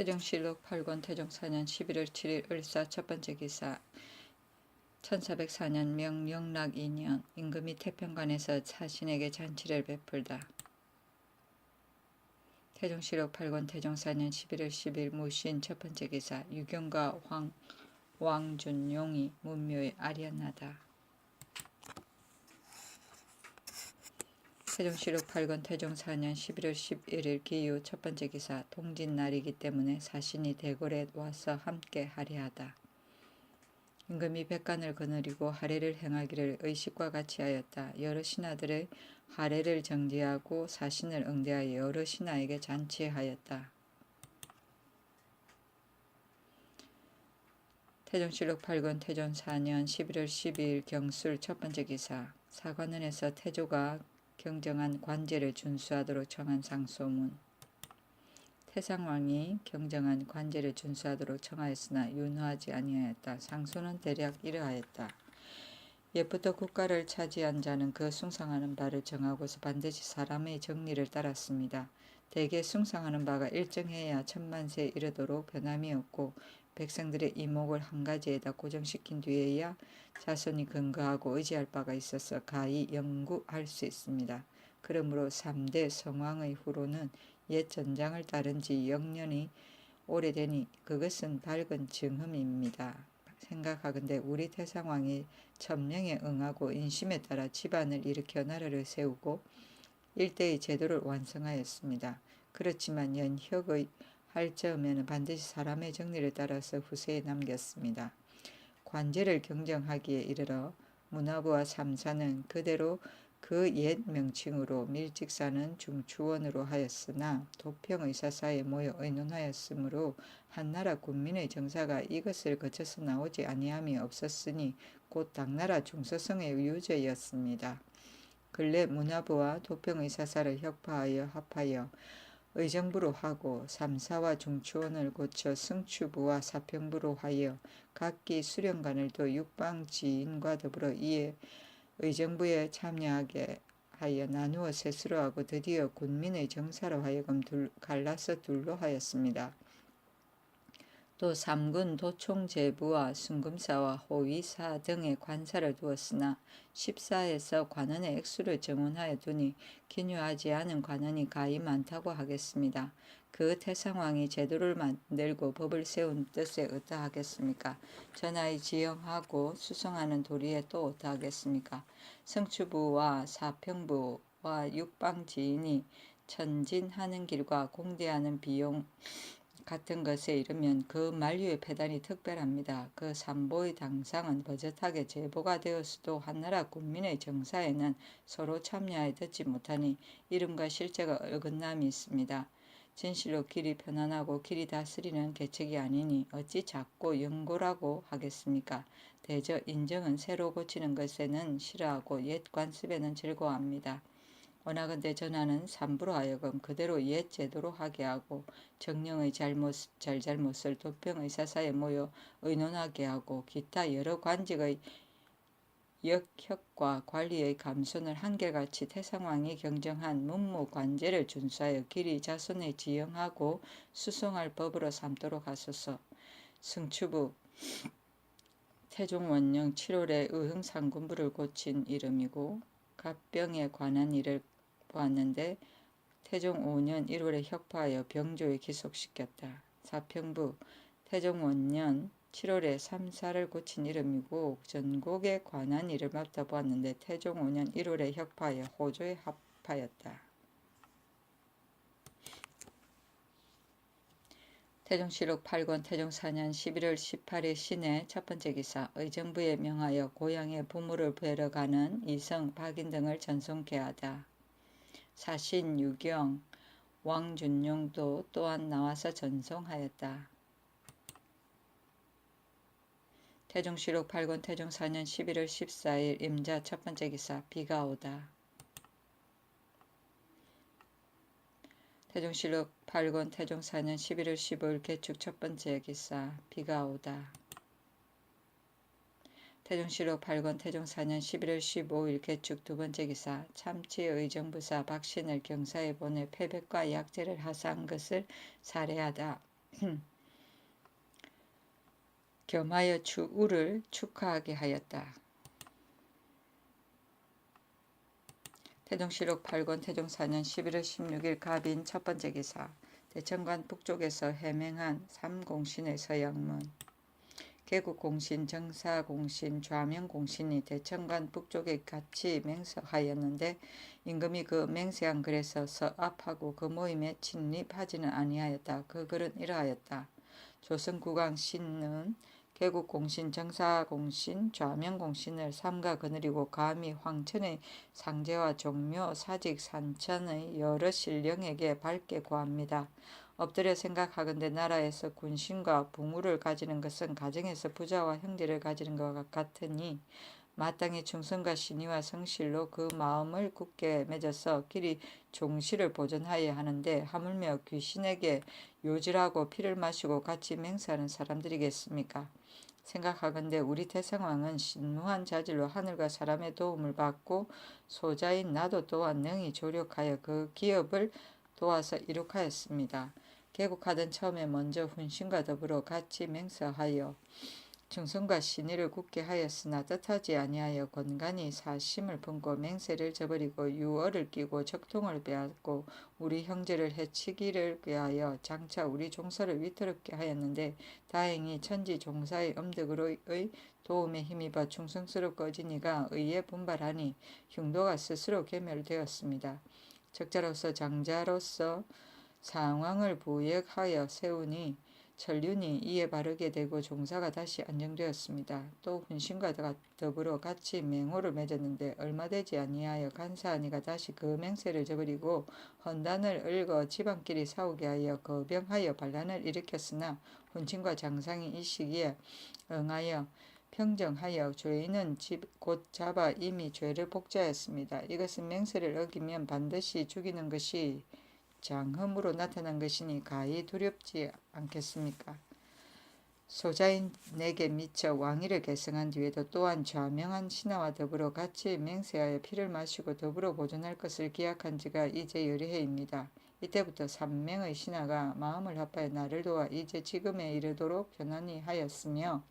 태종실록 8권 태종 4년 11월 7일 을사 첫번째 기사 1404년 명영락 2년 임금이 태평관에서 자신에게 잔치를 베풀다. 태종실록 8권 태종 4년 11월 10일 무신 첫번째 기사 유경과 왕준용이 문묘에 아련하다. 태종실록 8권 태종 4년 11월 11일 기유 첫번째 기사 동짓날이기 때문에 사신이 대궐에 와서 함께 하례하다. 임금이 백관을 거느리고 하례를 행하기를 의식과 같이 하였다. 여러 신하들의 하례를 정지하고 사신을 응대하여 여러 신하에게 잔치하였다. 태종실록 8권 태종 4년 11월 12일 경술 첫번째 기사 사관원에서 태조가 경정한 관제를 준수하도록 청한 상소문. 태상왕이 경정한 관제를 준수하도록 청하였으나 윤호하지 아니하였다. 상소는 대략 이러하였다. 옛부터 국가를 차지한 자는 그 숭상하는 바를 정하고서 반드시 사람의 정리를 따랐습니다. 대개 숭상하는 바가 일정해야 천만세에 이르도록 변함이 없고 백성들의 이목을 한 가지에다 고정시킨 뒤에야 자손이 근거하고 의지할 바가 있어서 가히 영구할 수 있습니다. 그러므로 3대 성왕의 후로는 옛 전장을 따른 지 영년이 오래되니 그것은 밝은 증흠입니다. 생각하건대 우리 태상왕이 천명에 응하고 인심에 따라 집안을 일으켜 나라를 세우고 일대의 제도를 완성하였습니다. 그렇지만 연혁의 할저음에는 반드시 사람의 정리를 따라서 후세에 남겼습니다. 관제를 경정하기에 이르러 문화부와 삼사는 그대로 그 옛 명칭으로 밀직사는 중추원으로 하였으나 도평의사사에 모여 의논하였으므로 한나라 군민의 정사가 이것을 거쳐서 나오지 아니함이 없었으니 곧 당나라 중서성의 유저였습니다. 근래 문화부와 도평의사사를 혁파하여 합하여 의정부로 하고 삼사와 중추원을 고쳐 승추부와 사평부로 하여 각기 수령관을 둬 육방지인과 더불어 이에 의정부에 참여하게 하여 나누어 세수로 하고 드디어 군민의 정사로 하여금 갈라서 둘로 하였습니다. 또 삼군 도총제부와 순금사와 호위사 등의 관사를 두었으나 14에서 관원의 액수를 정원하여 두니 기뉴하지 않은 관원이 가히 많다고 하겠습니다. 그 태상왕이 제도를 만들고 법을 세운 뜻에 어떠하겠습니까? 전하의 지형하고 수성하는 도리에 또 어떠하겠습니까? 성추부와 사평부와 육방지인이 천진하는 길과 공대하는 비용 같은 것에 이르면 그 만류의 패단이 특별합니다. 그 삼보의 당상은 버젓하게 제보가 되었어도 한나라 군민의 정사에는 서로 참여하여 듣지 못하니 이름과 실제가 어긋남이 있습니다. 진실로 길이 편안하고 길이 다스리는 계책이 아니니 어찌 작고 영고라고 하겠습니까? 대저 인정은 새로 고치는 것에는 싫어하고 옛 관습에는 즐거워합니다. 원하건대 전하는 삼부로 하여금 그대로 옛 제도로 하게 하고 정령의 잘잘못을 도평의사사에 모여 의논하게 하고 기타 여러 관직의 역혁과 관리의 감손을 한결같이 태상왕이 경정한 문무관제를 준수하여 길이 자손에 지형하고 수송할 법으로 삼도록 하소서. 승추부 태종원령 7월에 의흥상군부를 고친 이름이고 갑병에 관한 일을 보았는데 태종 5년 1월에 혁파하여 병조에 기속시켰다. 사평부 태종 원년 7월에 삼사를 고친 이름이고 전국에 관한 일을 맡아 보았는데 태종 5년 1월에 혁파하여 호조에 합하였다. 태종실록 8권 태종 4년 11월 18일 신해 첫번째 기사 의정부에 명하여 고향에 부모를 뵈러 가는 이성 박인 등을 전송케 하다. 사신 유경 왕준용도 또한 나와서 전송하였다. 태종실록 8권 태종 4년 11월 14일 임자 첫번째 기사 비가 오다. 태종실록 8권 태종 4년 11월 15일 개축 첫번째 기사 비가 오다. 태종실록 8권 태종 4년 11월 15일 개축 두번째 기사 참치 의정부사 박신을 경사에 보내 패백과 약제를 하사한 것을 사례하다. 겸하여 추우를 축하하게 하였다. 태종실록 8권 태종 4년 11월 16일 갑인 첫 번째 기사. 대천관 북쪽에서 해맹한 삼공신의 서양문. 개국공신, 정사공신, 좌명공신이 대천관 북쪽에 같이 맹세하였는데 임금이 그 맹세한 글에서 서압하고 그 모임에 침입하지는 아니하였다. 그 글은 이러하였다. 조선국왕 신은 개국공신, 정사공신, 좌명공신을 삼가 거느리고 감히 황천의 상제와 종묘, 사직, 산천의 여러 신령에게 밝게 고합니다. 엎드려 생각하건대 나라에서 군신과 붕우를 가지는 것은 가정에서 부자와 형제를 가지는 것과 같으니 마땅히 충성과 신의와 성실로 그 마음을 굳게 맺어서 길이 종실을 보존하여야 하는데 하물며 귀신에게 요질하고 피를 마시고 같이 맹세하는 사람들이겠습니까? 생각하건대 우리 태성왕은 신무한 자질로 하늘과 사람의 도움을 받고 소자인 나도 또한 능히 조력하여 그 기업을 도와서 이룩하였습니다. 개국하던 처음에 먼저 훈신과 더불어 같이 맹세하여 충성과 신의를 굳게 하였으나 뜻하지 아니하여 건간히 사심을 품고 맹세를 저버리고 유월을 끼고 적통을 빼앗고 우리 형제를 해치기를 꾀하여 장차 우리 종서를 위태롭게 하였는데 다행히 천지 종사의 엄덕으로의 도움에 힘입어 충성스럽고 어진이가 의에 분발하니 흉도가 스스로 괴멸되었습니다. 적자로서 장자로서 상황을 부역하여 세우니 천륜이 이에 바르게 되고 종사가 다시 안정되었습니다. 또 훈신과 더불어 같이 맹호를 맺었는데 얼마 되지 아니하여 간사하니가 다시 그 맹세를 저버리고 헌단을 읊어 지방끼리 싸우게 하여 거병하여 반란을 일으켰으나 훈신과 장상이 이 시기에 응하여 평정하여 죄인은 곧 잡아 이미 죄를 복제하였습니다. 이것은 맹세를 어기면 반드시 죽이는 것이 장흠으로 나타난 것이니 가히 두렵지 않겠습니까? 소자인 내게 미쳐 왕위를 계승한 뒤에도 또한 좌명한 신하와 더불어 같이 맹세하여 피를 마시고 더불어 보존할 것을 기약한 지가 이제 열해입니다. 이때부터 3명의 신하가 마음을 합하여 나를 도와 이제 지금에 이르도록 편안히 하였으며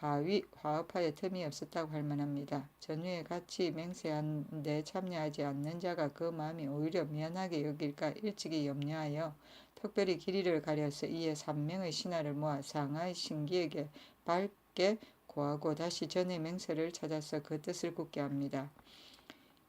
가위 화합하여 틈이 없었다고 할 만합니다. 전후에 같이 맹세한 데 참여하지 않는 자가 그 마음이 오히려 미안하게 여길까 일찍이 염려하여 특별히 길이를 가려서 이에 3명의 신하를 모아 상하의 신기에게 밝게 고하고 다시 전의 맹세를 찾아서 그 뜻을 굳게 합니다.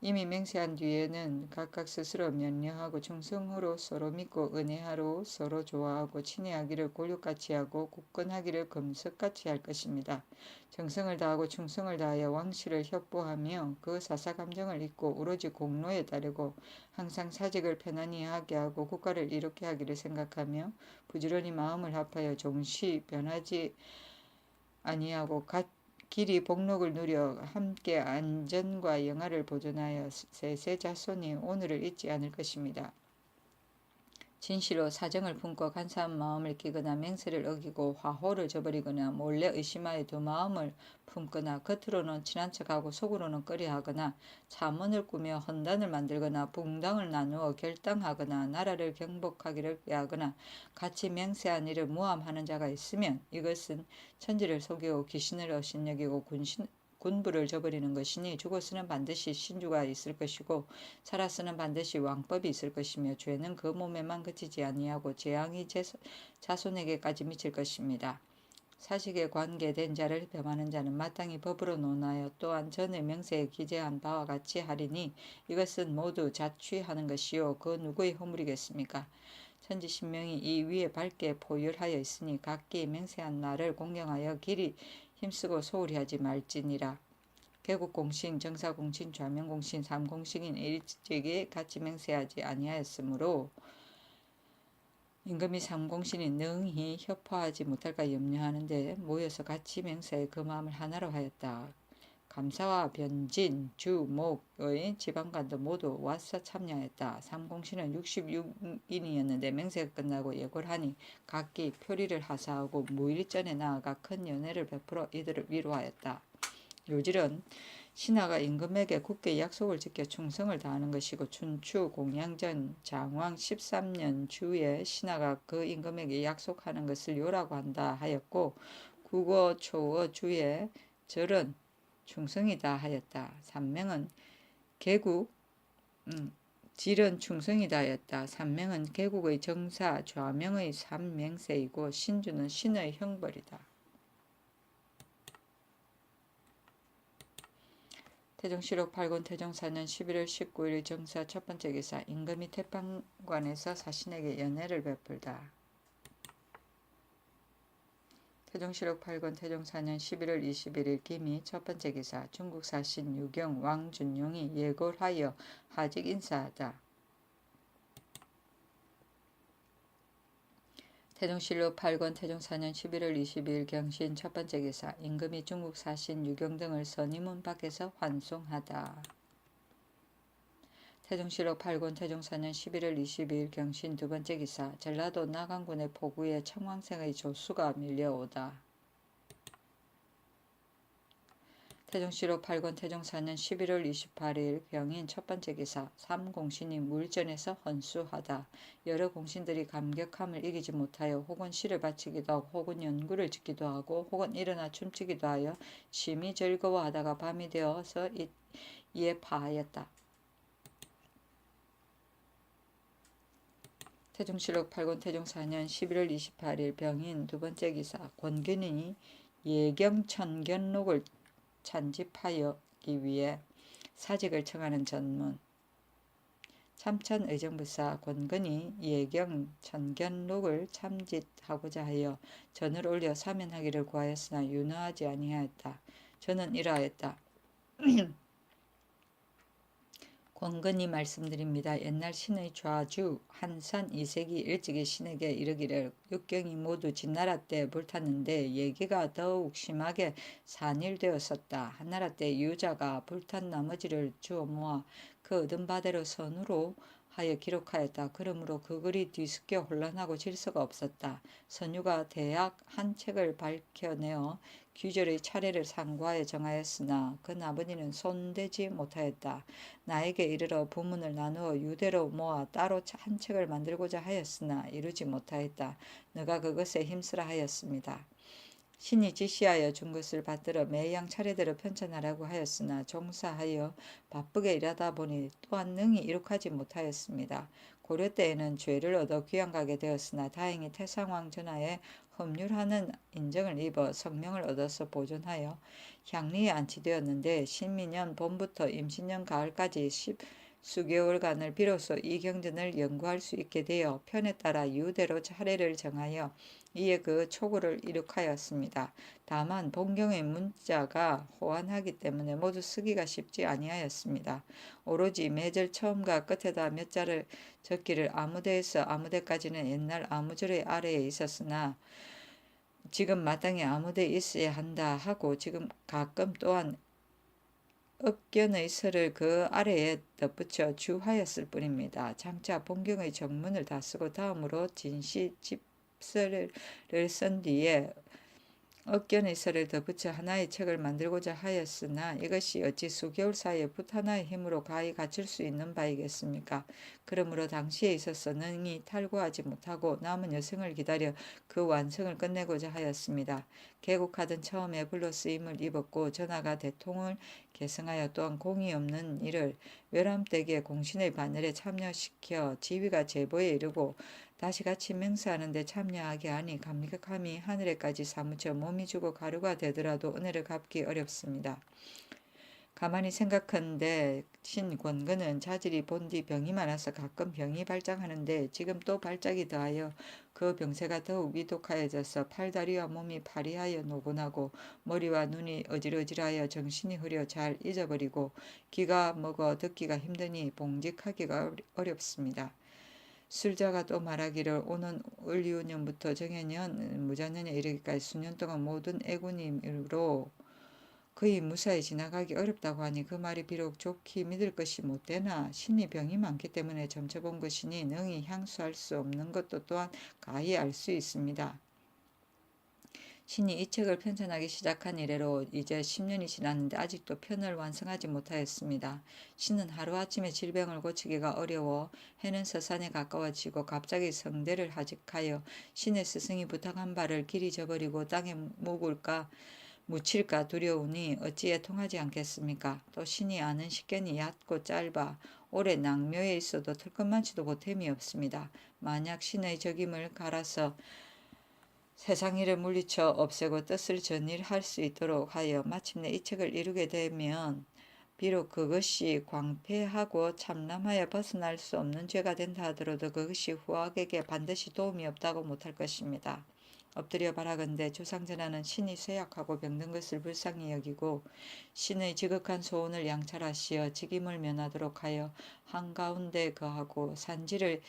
이미 맹세한 뒤에는 각각 스스로 면려하고 충성으로 서로 믿고 은혜하로 서로 좋아하고 친애하기를 골육같이 하고 굳건하기를 금석같이 할 것입니다. 정성을 다하고 충성을 다하여 왕실을 협보하며 그 사사감정을 잊고 오로지 공로에 따르고 항상 사직을 편안히 하게 하고 국가를 이롭게 하기를 생각하며 부지런히 마음을 합하여 종시 변하지 아니하고 길이 복록을 누려 함께 안전과 영화를 보존하여 세세 자손이 오늘을 잊지 않을 것입니다. 진실로 사정을 품고 간사한 마음을 끼거나 맹세를 어기고 화호를 저버리거나 몰래 의심하여 두 마음을 품거나 겉으로는 친한 척하고 속으로는 꺼려하거나 차문을 꾸며 헌단을 만들거나 붕당을 나누어 결당하거나 나라를 경복하기를 꾀하거나 같이 맹세한 일을 모함하는 자가 있으면 이것은 천지를 속이고 귀신을 업신여기고 군부를 저버리는 것이니 죽었으면 반드시 신주가 있을 것이고 살았으면 반드시 왕법이 있을 것이며 죄는 그 몸에만 그치지 아니하고 재앙이 자손에게까지 미칠 것입니다. 사식에 관계된 자를 범하는 자는 마땅히 법으로 논하여 또한 전의 명세에 기재한 바와 같이 하리니 이것은 모두 자취하는 것이요 그 누구의 허물이겠습니까? 천지신명이 이 위에 밝게 포율하여 있으니 각기 맹세한 날을 공경하여 길이 힘쓰고 소홀히 하지 말지니라. 개국공신, 정사공신, 좌명공신, 삼공신인 일찍이 같이 맹세하지 아니하였으므로 임금이 삼공신이 능히 협파하지 못할까 염려하는데 모여서 같이 맹세해 그 마음을 하나로 하였다. 감사와 변진, 주, 목의 지방관도 모두 와서 참여하였다. 삼공신은 66인이었는데 맹세가 끝나고 예고를 하니 각기 표리를 하사하고 무일전에 나아가 큰 연회를 베풀어 이들을 위로하였다. 요질은 신하가 임금에게 굳게 약속을 지켜 충성을 다하는 것이고 춘추 공양전 장왕 13년 주에 신하가 그 임금에게 약속하는 것을 요라고 한다 하였고 국어 초어 주에 절은 충성이다 하였다. 삼명은 개국 질은 충성이다 하였다. 삼명은 개국의 정사 좌명의 삼명세이고 신주는 신의 형벌이다. 태종실록 8권 태종 4년 11월 19일 정사 첫 번째 기사 임금이 태방관에서 사신에게 연회를 베풀다. 태종실록 8권 태종 4년 11월 21일 기미 첫 번째 기사 중국 사신 유경 왕준용이 예골하여 하직 인사하다. 태종실록 8권 태종 4년 11월 22일 경신 첫 번째 기사 임금이 중국 사신 유경 등을 선임문 밖에서 환송하다. 태종실록 8권 태종 4년 11월 22일 경신 두 번째 기사 전라도 나강군의 포구에 청왕생의 조수가 밀려오다. 태종실록 8권 태종 4년 11월 28일 병인 첫 번째 기사 삼공신이 물전에서 헌수하다. 여러 공신들이 감격함을 이기지 못하여 혹은 시를 바치기도 하고 혹은 연구를 짓기도 하고 혹은 일어나 춤추기도 하여 심히 즐거워하다가 밤이 되어서 이에 파하였다. 태종실록 8권 태종 4년 11월 28일 병인 두 번째 기사 권근이 예경천견록을 찬집하기 위해 사직을 청하는 전문 참천 의정부사 권근이 예경 천견록을 참짓하고자 하여 전을 올려 사면하기를 구하였으나 윤허하지 아니하였다. 저는 이러하였다. 권근이 말씀드립니다. 옛날 신의 좌주 한산 2세기 일찍이 신에게 이르기를 육경이 모두 진나라 때 불탔는데 예기가 더욱 심하게 산일되었었다. 한나라 때 유자가 불탄 나머지를 주워 모아 그 얻은 바대로 선우로 하여 기록하였다. 그러므로 그 글이 뒤섞여 혼란하고 질서가 없었다. 선유가 대학 한 책을 밝혀내어 규절의 차례를 상고하여 정하였으나 그 나머지는 손대지 못하였다. 나에게 이르러 부문을 나누어 유대로 모아 따로 한 책을 만들고자 하였으나 이루지 못하였다. 너가 그것에 힘쓰라 하였습니다. 신이 지시하여 준 것을 받들어 매양 차례대로 편찬하라고 하였으나 종사하여 바쁘게 일하다 보니 또한 능히 이룩하지 못하였습니다. 고려 때에는 죄를 얻어 귀양가게 되었으나 다행히 태상왕 전하에 법률하는 인정을 입어 성명을 얻어서 보존하여 향리에 안치되었는데 신민년 봄부터 임신년 가을까지 수개월간을 비로소 이 경전을 연구할 수 있게 되어 편에 따라 유대로 차례를 정하여 이에 그 초고를 이룩하였습니다. 다만 본경의 문자가 호환하기 때문에 모두 쓰기가 쉽지 아니하였습니다. 오로지 매절 처음과 끝에다 몇 자를 적기를 아무데에서 아무데까지는 옛날 아무절의 아래에 있었으나 지금 마땅히 아무데 있어야 한다 하고 지금 가끔 또한 업견의 설을 그 아래에 덧붙여 주하였을 뿐입니다. 장차 본경의 정문을 다 쓰고 다음으로 진시 집설을 쓴 뒤에 업견의 설을 덧붙여 하나의 책을 만들고자 하였으나 이것이 어찌 수개월 사이에 붓 하나의 힘으로 가히 갖출 수 있는 바이겠습니까? 그러므로 당시에 있어서 능히 탈구하지 못하고 남은 여생을 기다려 그 완성을 끝내고자 하였습니다. 개국하던 처음에 불로 쓰임을 입었고 전하가 대통을 계승하여 또한 공이 없는 일을 외람되게 공신의 반열에 참여시켜 지위가 제보에 이르고 다시 같이 맹세하는 데 참여하게 하니 감격함이 하늘에까지 사무쳐 몸이 죽어 가루가 되더라도 은혜를 갚기 어렵습니다. 가만히 생각한데 신권근은 자질이 본디 병이 많아서 가끔 병이 발작하는데 지금 또 발작이 더하여 그 병세가 더욱 위독하여져서 팔다리와 몸이 파리하여 노곤하고 머리와 눈이 어질어질하여 정신이 흐려 잘 잊어버리고 귀가 먹어 듣기가 힘드니 봉직하기가 어렵습니다. 술자가 또 말하기를 오는 을유년부터 정해년 무자년에 이르기까지 수년 동안 모든 애군임으로 거의 무사히 지나가기 어렵다고 하니 그 말이 비록 좋게 믿을 것이 못되나 신이 병이 많기 때문에 점쳐본 것이니 능히 향수할 수 없는 것도 또한 가히 알 수 있습니다. 신이 이 책을 편찬하기 시작한 이래로 이제 10년이 지났는데 아직도 편을 완성하지 못하였습니다. 신은 하루아침에 질병을 고치기가 어려워 해는 서산에 가까워지고 갑자기 성대를 하직하여 신의 스승이 부탁한 바를 길이 저버리고 땅에 묻힐까 두려우니 어찌에 통하지 않겠습니까? 또 신이 아는 식견이 얕고 짧아 오래 낭묘에 있어도 털끝만치도 보탬이 없습니다. 만약 신의 적임을 갈아서 세상 일을 물리쳐 없애고 뜻을 전일할 수 있도록 하여 마침내 이 책을 이루게 되면 비록 그것이 광폐하고 참남하여 벗어날 수 없는 죄가 된다 하더라도 그것이 후학에게 반드시 도움이 없다고 못할 것입니다. 엎드려 바라건대 조상전하는 신이 쇠약하고 병든 것을 불쌍히 여기고 신의 지극한 소원을 양찰하시어 직임을 면하도록 하여 한가운데 거하고 산지를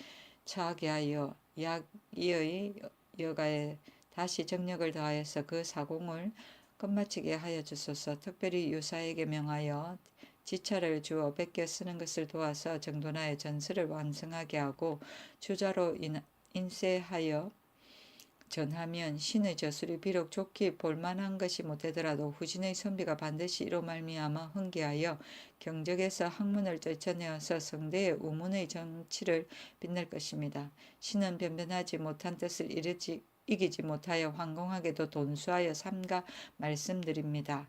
처하게 하여 약이의 여가에 다시 정력을 더하여서 그 사공을 끝마치게 하여 주소서. 특별히 유사에게 명하여 지차를 주어 베껴 쓰는 것을 도와서 정돈하여 전서를 완성하게 하고 주자로 인쇄하여 전하면 신의 저술이 비록 좋게 볼만한 것이 못되더라도 후진의 선비가 반드시 이로 말미암아 흥기하여 경적에서 학문을 떨쳐내어서 성대의 우문의 정치를 빛낼 것입니다. 신은 변변하지 못한 뜻을 이기지 못하여 황공하게도 돈수하여 삼가 말씀드립니다.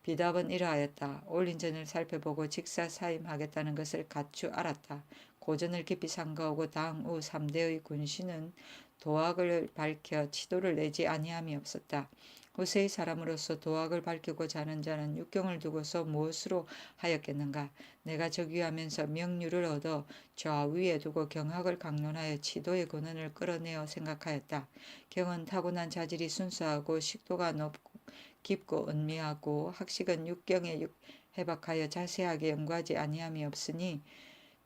비답은 이러하였다. 올린 전을 살펴보고 직사 사임하겠다는 것을 갖추 알았다. 고전을 깊이 삼가하고 당우 3대의 군신은 도학을 밝혀 치도를 내지 아니함이 없었다. 후세의 사람으로서 도학을 밝히고자 하는 자는 육경을 두고서 무엇으로 하였겠는가? 내가 적유하면서 명유를 얻어 좌위에 두고 경학을 강론하여 치도의 근원을 끌어내어 생각하였다. 경은 타고난 자질이 순수하고 식도가 깊고 은미하고 학식은 육경에 해박하여 자세하게 연구하지 아니함이 없으니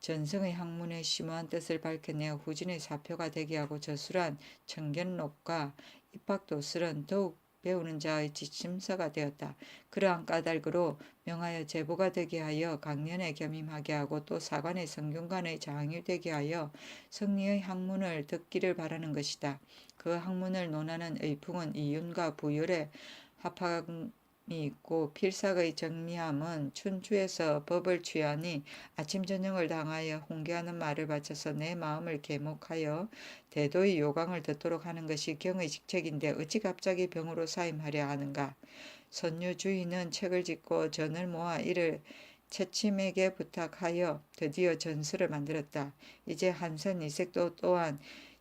전성의 학문의 심오한 뜻을 밝혀내어 후진의 사표가 되게 하고 저술한 청견록과 입학도술은 더욱 배우는 자의 지침서가 되었다. 그러한 까닭으로 명하여 제보가 되게 하여 강연에 겸임하게 하고 또 사관의 성균관의 장이 되게 하여 성리의 학문을 듣기를 바라는 것이다. 그 학문을 논하는 의풍은 이윤과 부율의 합함이 있고 필삭의 정미함은 춘추에서 법을 취하니 아침 저녁을 당하여 홍계하는 말을 바쳐서 내 마음을 계목하여 대도의 요강을 듣도록 하는 것이 경의 직책인데 어찌 갑자기 병으로 사임하려 하는가. 선유 주인은 책을 짓고 전을 모아 이를 채침에게 부탁하여 드디어 전서를 만들었다. 이제 한선 이색도 또한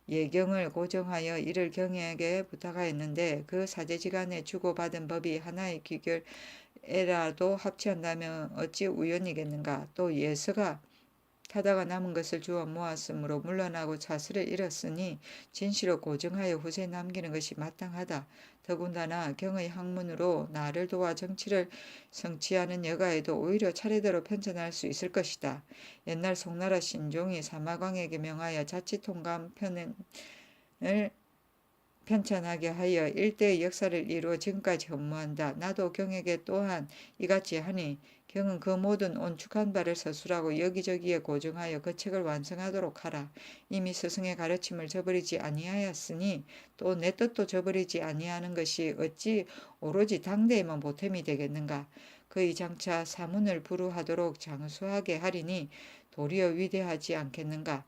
예경을 고정하여 이를 경에게 부탁하였는데 그 사제지간에 주고받은 법이 하나의 귀결에라도 합치한다면 어찌 우연이겠는가. 또 예서가 타다가 남은 것을 주워 모았으므로 물러나고 차슬을 잃었으니 진시로 고정하여 후세에 남기는 것이 마땅하다. 더군다나 경의 학문으로 나를 도와 정치를 성취하는 여가에도 오히려 차례대로 편찬할 수 있을 것이다. 옛날 송나라 신종이 사마광에게 명하여 자치통감 편을 편찬하게 하여 일대의 역사를 이루어 지금까지 업무한다. 나도 경에게 또한 이같이 하니 경은 그 모든 온축한 바를 서술하고 여기저기에 고정하여 그 책을 완성하도록 하라. 이미 스승의 가르침을 저버리지 아니하였으니 또 내 뜻도 저버리지 아니하는 것이 어찌 오로지 당대에만 보탬이 되겠는가. 그의 장차 사문을 부루하도록 장수하게 하리니 도리어 위대하지 않겠는가.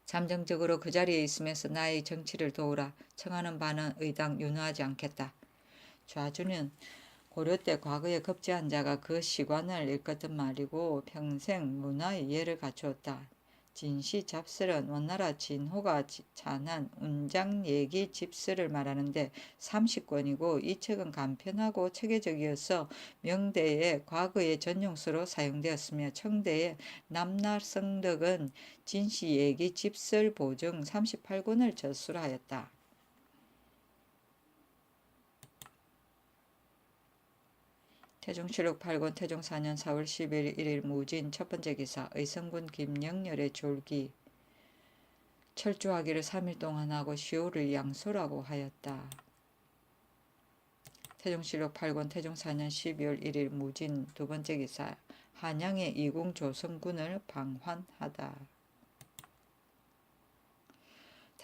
잠정적으로 그 자리에 있으면서 나의 정치를 도우라. 청하는 바는 의당 윤허하지 않겠다. 좌주는 고려 때 과거에 급제한 자가 그 시관을 일컫던 말이고 평생 문화의 예를 갖추었다. 진시 잡설은 원나라 진호가 잔한 운장예기 집설을 말하는데 30권이고 이 책은 간편하고 체계적이어서 명대의 과거의 전용서로 사용되었으며 청대의 남날성덕은 진시예기 집설 보증 38권을 저술하였다. 태종실록 8권 태종 4년 4월 10일 1일 무진 첫번째 기사 의성군 김영렬의 졸기 철주하기를 3일 동안 하고 시호를 양소라고 하였다. 태종실록 8권 태종 4년 12월 1일 무진 두번째 기사 한양의 이궁 조성군을 방환하다.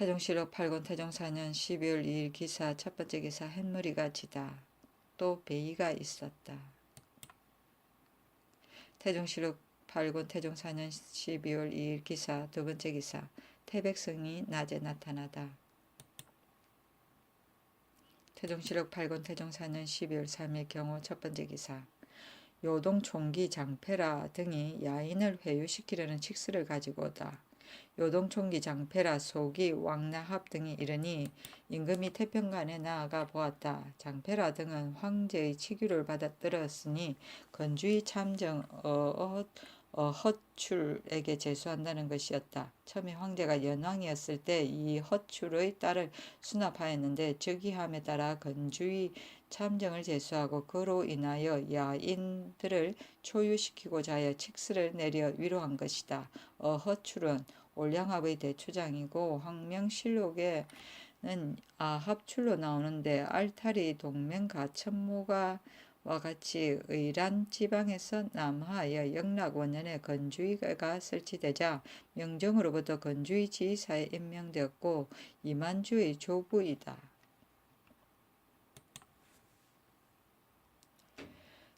태종실록 8권 태종 4년 12월 2일 기사 첫 번째 기사 햇무리가 지다. 또 베이가 있었다. 태종실록 8권 태종 4년 12월 2일 기사 두 번째 기사 태백성이 낮에 나타나다. 태종실록 8권 태종 4년 12월 3일 경호 첫 번째 기사 요동 총기 장패라 등이 야인을 회유시키려는 칙수를 가지고 오다. 요동 총기 장패라 소기 왕나합 등이 이르니 임금이 태평관에 나아가 보았다. 장패라 등은 황제의 치규를 받아들었으니 건주의 참정 허출에게 제수한다는 것이었다. 처음에 황제가 연왕이었을 때 이 허출의 딸을 수납하였는데 즉위함에 따라 건주의 참정을 제수하고 그로 인하여 야인들을 초유시키고자 하여 칙수를 내려 위로한 것이다. 허출은 올량합의 대추장이고 황명실록에는 아합출로 나오는데 알타리 동맹가천모가와 같이 의란 지방에서 남하하여 영락 원년에 건주의가 설치되자 명정으로부터 건주의 지휘사에 임명되었고 이만주의 조부이다.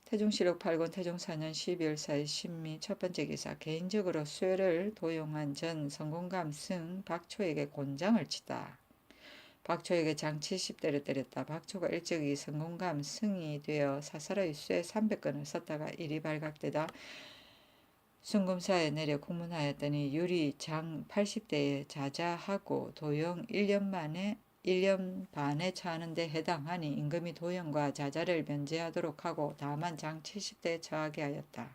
태종실록 8권 태종 4년 12월 4일 신미 첫 번째 기사 개인적으로 쇠를 도용한 전 성공감 승 박초에게 곤장을 치다. 박초에게 장 70대를 때렸다. 박초가 일찍이 성공감 승이 되어 사사로이 쇠 300건을 썼다가 일이 발각되다 순금사에 내려 공문하였더니 유리 장 80대에 자자하고 도용 1년 반에 처하는데 해당하니 임금이 도용과 자자를 면제하도록 하고 다만 장 70대에 처하게 하였다.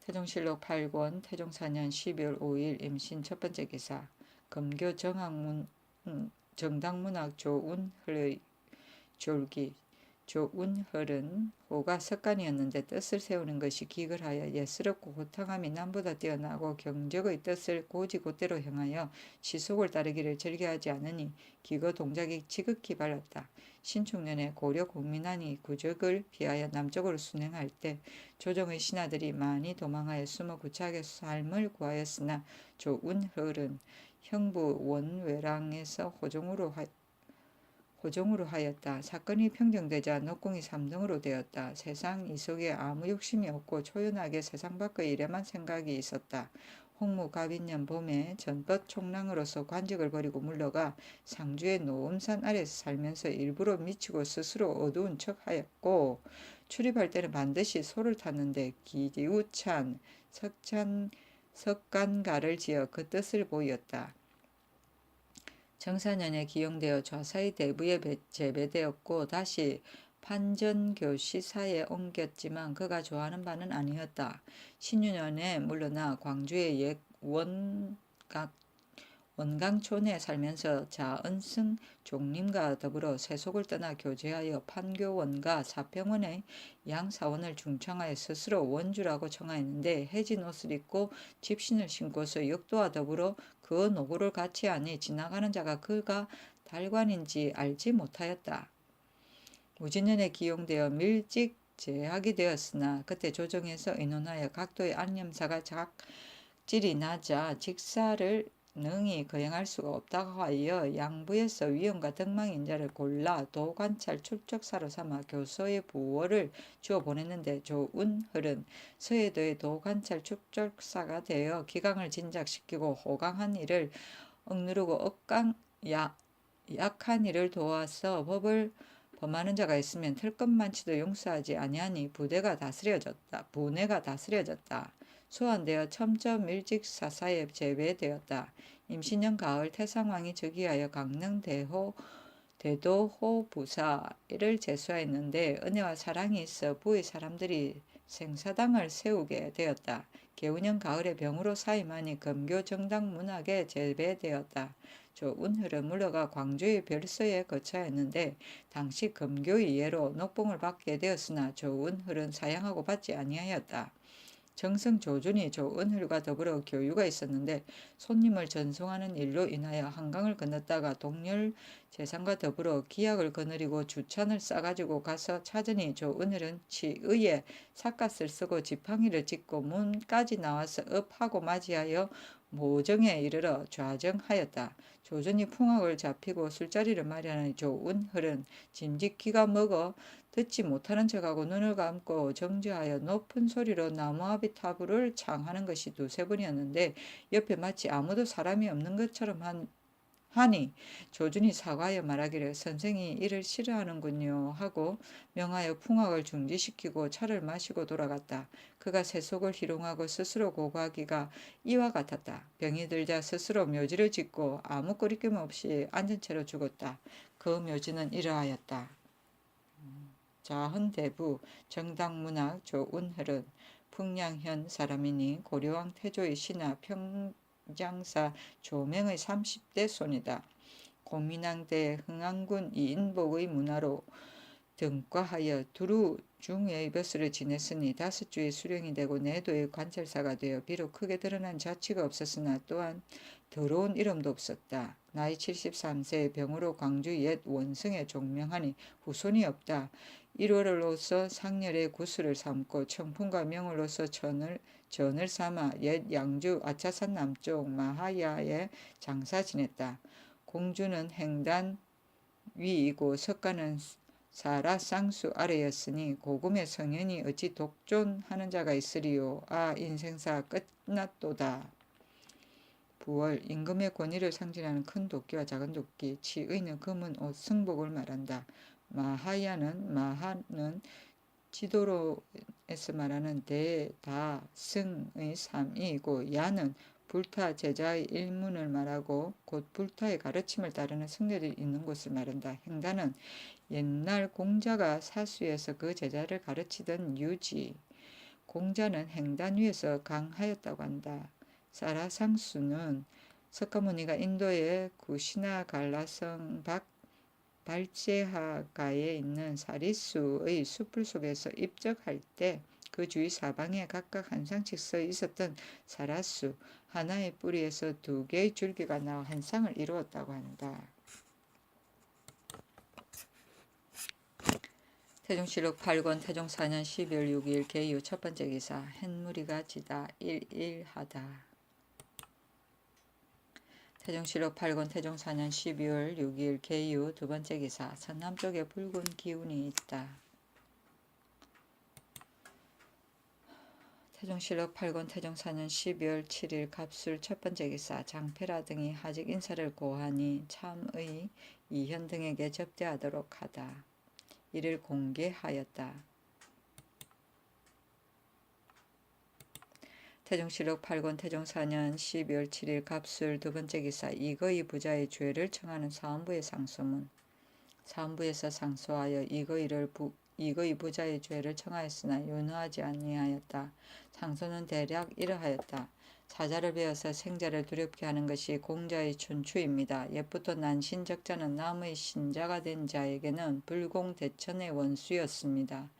태종실록 8권 태종 4년 12월 5일 임신 첫 번째 기사 검교 정당문학 조운헐의 졸기 조운헐은 호가 석간이었는데 뜻을 세우는 것이 기글하여 예스럽고 고탕함이 남보다 뛰어나고 경적의 뜻을 고지곧대로 행하여 시속을 따르기를 즐겨하지 않으니 기거 동작이 지극히 발랐다. 신축년에 고려 공민왕이 구적을 피하여 남쪽으로 순행할 때 조정의 신하들이 많이 도망하여 숨어 구차하게 삶을 구하였으나 조운헐은 형부 원외랑에서 호종으로 하였다. 사건이 평정되자 녹공이 3등으로 되었다. 세상 이속에 아무 욕심이 없고 초연하게 세상 밖의 일에만 생각이 있었다. 홍무 갑인년 봄에 전법 총랑으로서 관직을 버리고 물러가 상주의 노음산 아래서 살면서 일부러 미치고 스스로 어두운 척하였고 출입할 때는 반드시 소를 탔는데 기우찬 석간가를 지어 그 뜻을 보였다. 정사년에 기용되어 좌사의 대부에 재배되었고 다시 판전교시사에 옮겼지만 그가 좋아하는 바는 아니었다. 신유년에 물러나 광주의 옛 원강촌에 살면서 자은승 종림과 더불어 세속을 떠나 교제하여 판교원과 사평원의 양사원을 중청하여 스스로 원주라고 청하였는데 해진 옷을 입고 집신을 신고서 역도와 더불어 그 노고를 같이 하니 지나가는 자가 그가 달관인지 알지 못하였다. 무진년에 기용되어 밀직 제하게 되었으나 그때 조정에서 의논하여 각도의 안념사가 작질이 나자 직사를 능히 거행할 수가 없다고 하여 양부에서 위원과 덕망인자를 골라 도관찰 출적사로 삼아 교서의 부월을 주어 보냈는데 조운헐은 서해도의 도관찰 출적사가 되어 기강을 진작시키고 호강한 일을 억누르고 약한 일을 도와서 법을 범하는 자가 있으면 털끝만치도 용서하지 아니하니 분해가 다스려졌다. 소환되어 첨점 일직사사에 제외되었다. 임신년 가을 태상왕이 즉위하여 강릉 대도호 부사를 제수하였는데 은혜와 사랑이 있어 부의 사람들이 생사당을 세우게 되었다. 개운년 가을에 병으로 사임하니 검교 정당 문학에 제배되었다. 조운헐은 물러가 광주의 별서에 거처하였는데 당시 검교의 예로 녹봉을 받게 되었으나 조운헐은 사양하고 받지 아니하였다. 정성 조준이 조은헐과 더불어 교유가 있었는데 손님을 전송하는 일로 인하여 한강을 건넜다가 동열 재산과 더불어 기약을 거느리고 주찬을 싸가지고 가서 찾으니 조은헐은 치의에 삿갓을 쓰고 지팡이를 짚고 문까지 나와서 업하고 맞이하여 모정에 이르러 좌정하였다. 조준이 풍악을 잡히고 술자리를 마련하니 조운헐은 짐짓 귀가 먹어 듣지 못하는 척하고 눈을 감고 정지하여 높은 소리로 나무아비 타불을 창하는 것이 두세 번이었는데 옆에 마치 아무도 사람이 없는 것처럼 하니 조준이 사과하여 말하기를 선생이 이를 싫어하는군요 하고 명하여 풍악을 중지시키고 차를 마시고 돌아갔다. 그가 세속을 희롱하고 스스로 고고하기가 이와 같았다. 병이 들자 스스로 묘지를 짓고 아무 거리낌 없이 앉은 채로 죽었다. 그 묘지는 이러하였다. 자헌대부 정당문학 조운헐은 풍량현 사람이니 고려왕 태조의 신하 평장사 조맹의 30대 손이다. 공민왕대 흥안군 이인복의 문화로 등과하여 두루 중의벼슬을 지냈으니 5주의 수령이 되고 내도의 관찰사가 되어 비록 크게 드러난 자취가 없었으나 또한 더러운 이름도 없었다. 나이 73세의 병으로 광주 옛 원성에 종명하니 후손이 없다. 일월로서 상렬의 구슬을 삼고 청풍과 명월로서 전을 삼아 옛 양주 아차산 남쪽 마하야에 장사 지냈다. 공주는 행단 위이고 석가는 사라 쌍수 아래였으니 고금의 성현이 어찌 독존하는 자가 있으리요. 아 인생사 끝났도다. 부월 임금의 권위를 상징하는 큰 도끼와 작은 도끼, 치의는 금은 옷, 승복을 말한다. 마하는 지도로에서 말하는 대다승의 삶이고 야는 불타 제자의 일문을 말하고 곧 불타의 가르침을 따르는 승려들이 있는 곳을 말한다. 행단은 옛날 공자가 사수에서 그 제자를 가르치던 유지. 공자는 행단 위에서 강하였다고 한다. 사라상수는 석가모니가 인도의 구시나 갈라성 발제하가에 있는 사리수의 숲을 속에서 입적할 때 그 주위 사방에 각각 한 쌍씩 서 있었던 사라수 하나의 뿌리에서 2개의 줄기가 나와 한 쌍을 이루었다고 한다. 태종실록 8권 태종 4년 12월 6일 개유 첫 번째 기사 햇무리가 지다 일일하다. 태종실록 8권 태종 4년 12월 6일 개유 두 번째 기사 서남쪽에 붉은 기운이 있다. 태종실록 8권 태종 4년 12월 7일 갑술 첫 번째 기사 장패라 등이 하직 인사를 고하니 참의 이현 등에게 접대하도록 하다. 이를 공개하였다. 태종실록 8권 태종 4년 12월 7일 갑술 두 번째 기사 이거의 부자의 죄를 청하는 사헌부의 상소문. 사헌부에서 상소하여 이거의 부자의 죄를 청하였으나 윤허하지 아니하였다. 상소는 대략 이러하였다. 사자를 베어서 생자를 두렵게 하는 것이 공자의 춘추입니다. 옛부터 난신적자는 남의 신자가 된 자에게는 불공대천의 원수였습니다.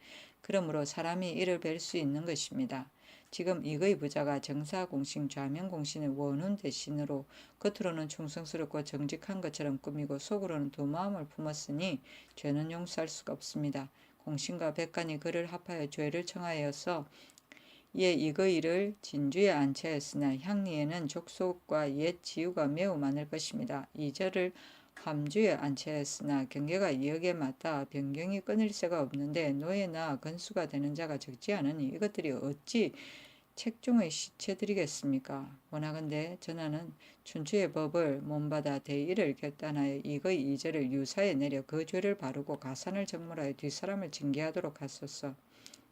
그러므로 사람이 이를 뵐 수 있는 것입니다. 지금 이거의 부자가 정사공신 좌명공신의 원훈 대신으로 겉으로는 충성스럽고 정직한 것처럼 꾸미고 속으로는 두 마음을 품었으니 죄는 용서할 수가 없습니다. 공신과 백관이 그를 합하여 죄를 청하여서 이에 이거이를 진주에 안치하였으나 향리에는 족속과 옛 지우가 매우 많을 것입니다. 이절을 함주에 안치하였으나 경계가 이역에 맞다 변경이 끊을 새가 없는데 노예나 건수가 되는 자가 적지 않으니 이것들이 어찌 책중의 시체들이겠습니까? 원하건대 전하는 춘추의 법을 몸받아 대의를 결단하여 이거의 이절을 유사에 내려 그 죄를 바르고 가산을 적물하여 뒷사람을 징계하도록 하소서.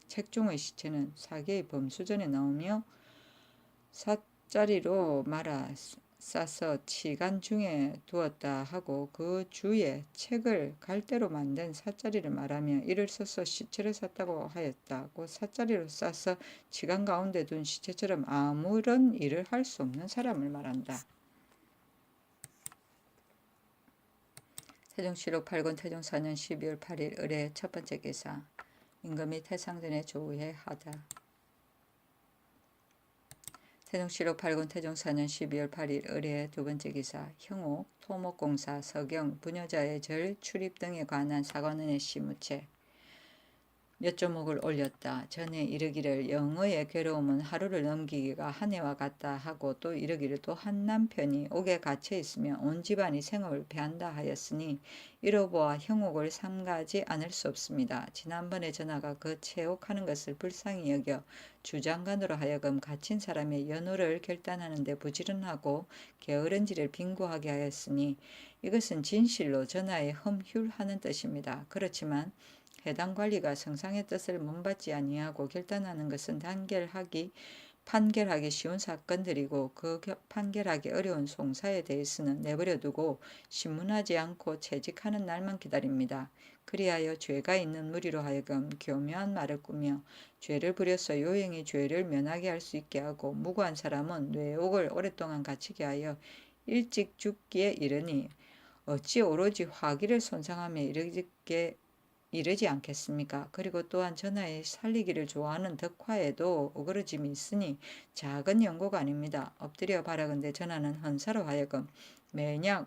책중의 시체는 사계의 범수전에 나오며 삿자리로 말아 싸서 치간 중에 두었다 하고 그 주에 책을 갈대로 만든 삿자리를 말하며 이를 써서 시체를 샀다고 하였다고. 삿자리로 싸서 치간 가운데 둔 시체처럼 아무런 일을 할 수 없는 사람을 말한다. 태종실록 8권 태종 4년 12월 8일 을의 첫 번째 기사 임금이 태상전에 조우해 하다. 태종실록 8권 태종 4년 12월 8일 을의 두 번째 기사 형옥, 토목공사, 서경, 부녀자의 절, 출입 등에 관한 사관원의 시무체 몇 조목을 올렸다. 전에 이르기를 영어의 괴로움은 하루를 넘기기가 한 해와 같다 하고 또 이르기를 또 한 남편이 옥에 갇혀 있으면 온 집안이 생업을 배한다 하였으니 이로보아 형옥을 삼가지 않을 수 없습니다. 지난번에 전하가 그 체옥하는 것을 불쌍히 여겨 주장관으로 하여금 갇힌 사람의 연호를 결단하는 데 부지런하고 게으른지를 빙고하게 하였으니 이것은 진실로 전하의 험휼하는 뜻입니다. 그렇지만 해당 관리가 성상의 뜻을 문받지 아니하고 결단하는 것은 판결하기 쉬운 사건들이고 그 판결하기 어려운 송사에 대해서는 내버려 두고 신문하지 않고 채직하는 날만 기다립니다. 그리하여 죄가 있는 무리로 하여금 교묘한 말을 꾸며 죄를 부려서 요행이 죄를 면하게 할 수 있게 하고 무고한 사람은 뇌옥을 오랫동안 갇히게 하여 일찍 죽기에 이르니 어찌 오로지 화기를 손상하며 이르지 않겠습니까? 그리고 또한 전하의 살리기를 좋아하는 덕화에도 어그러짐이 있으니 작은 연고가 아닙니다. 엎드려 바라건대 전하는 헌사로 하여금 매년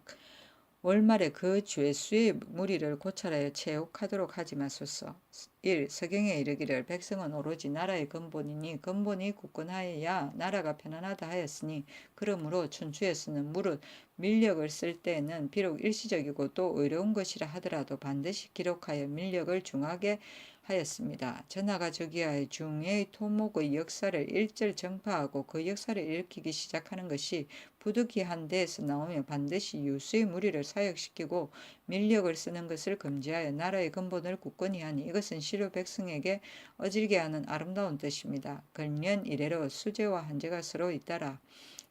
월말에 그 죄수의 무리를 고찰하여 체육하도록 하지 마소서. 1. 서경에 이르기를 백성은 오로지 나라의 근본이니 근본이 굳건하여야 나라가 편안하다 하였으니 그러므로 춘추에서는 무릇 밀력을 쓸 때에는 비록 일시적이고 또 어려운 것이라 하더라도 반드시 기록하여 밀력을 중하게 하였습니다. 전하가 저기하여 중의 토목의 역사를 일절 정파하고 그 역사를 일으키기 시작하는 것이 부득이한 데에서 나오며 반드시 유수의 무리를 사역시키고 밀력을 쓰는 것을 금지하여 나라의 근본을 굳건히 하니 이것은 시로 백성에게 어질게 하는 아름다운 뜻입니다. 걸면 이래로 수재와 한재가 서로 잇따라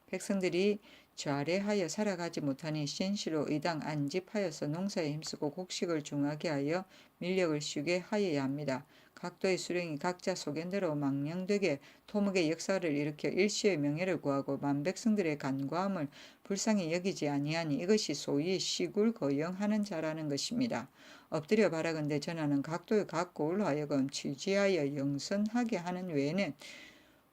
백성들이 좌례하여 살아가지 못하니 신시로 의당 안집하여서 농사에 힘쓰고 곡식을 중하게 하여 밀력을 쉬게 하여야 합니다. 각도의 수령이 각자 소견대로 망령되게 토목의 역사를 일으켜 일시의 명예를 구하고 만백성들의 간과함을 불쌍히 여기지 아니하니 이것이 소위 시굴거영하는 자라는 것입니다. 엎드려 바라건대 전하는 각도의 각고로 하여금 취지하여 영선하게 하는 외에는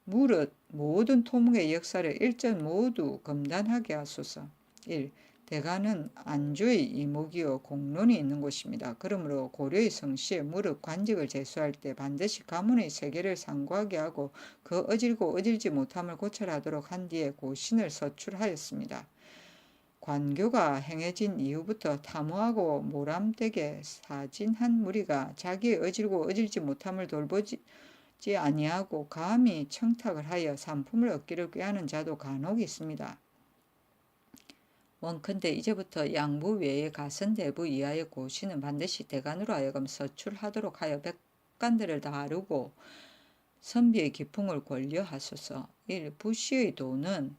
무릇 모든 토목의 역사를 일전 모두 검단하게 하소서. 1. 대가는 안주의 이목이요 공론이 있는 곳입니다. 그러므로 고려의 성씨에 무릇 관직을 제수할 때 반드시 가문의 세계를 상고하게 하고 그 어질고 어질지 못함을 고찰하도록 한 뒤에 고신을 서출하였습니다. 관교가 행해진 이후부터 탐호하고 모람되게 사진한 무리가 자기의 어질고 어질지 못함을 돌보지 아니하고 감히 청탁을 하여 상품을 얻기를 꾀하는 자도 간혹 있습니다. 원컨대 이제부터 양부 외에 가선대부 이하의 고시는 반드시 대간으로 하여금 서출하도록 하여 백관들을 다루고 선비의 기풍을 권려하소서. 1. 부시의 도는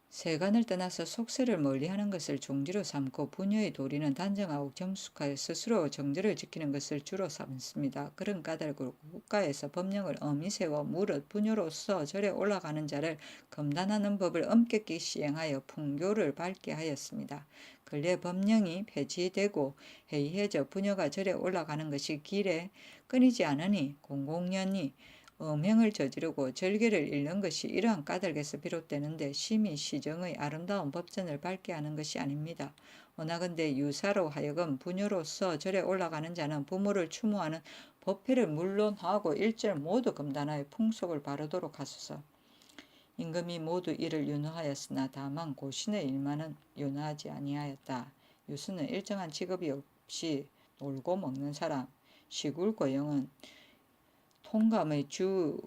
세간을 떠나서 속세를 멀리하는 것을 종지로 삼고 부녀의 도리는 단정하고 정숙하여 스스로 정절을 지키는 것을 주로 삼습니다. 그런 까닭으로 국가에서 법령을 엄히 세워 무릇 부녀로서 절에 올라가는 자를 검단하는 법을 엄격히 시행하여 풍교를 밝게 하였습니다. 근래 법령이 폐지되고 해이해져 부녀가 절에 올라가는 것이 길에 끊이지 않으니 공공연히 음행을 저지르고 절개를 잃는 것이 이러한 까닭에서 비롯되는데 심히 시정의 아름다운 법전을 밝게 하는 것이 아닙니다. 원하건대 유사로 하여금 부녀로서 절에 올라가는 자는 부모를 추모하는 법회를 물론하고 일절 모두 금단하여 풍속을 바르도록 하소서. 임금이 모두 이를 윤허하였으나 다만 고신의 일만은 윤허하지 아니하였다. 유수는 일정한 직업이 없이 놀고 먹는 사람, 시굴거영은 통감의 주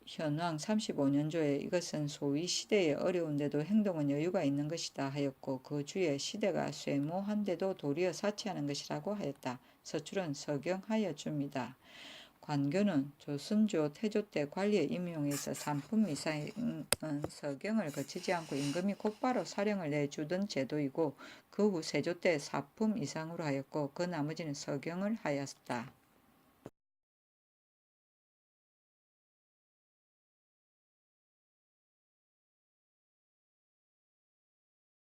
현왕 35년조에 이것은 소위 시대에 어려운데도 행동은 여유가 있는 것이다 하였고 그 주에 시대가 쇠모한데도 도리어 사치하는 것이라고 하였다. 서출은 서경하여 줍니다. 관교는 조선조 태조 때 관리에 임용해서 산품 이상은 서경을 거치지 않고 임금이 곧바로 사령을 내주던 제도이고 그 후 세조 때 사품 이상으로 하였고 그 나머지는 서경을 하였다.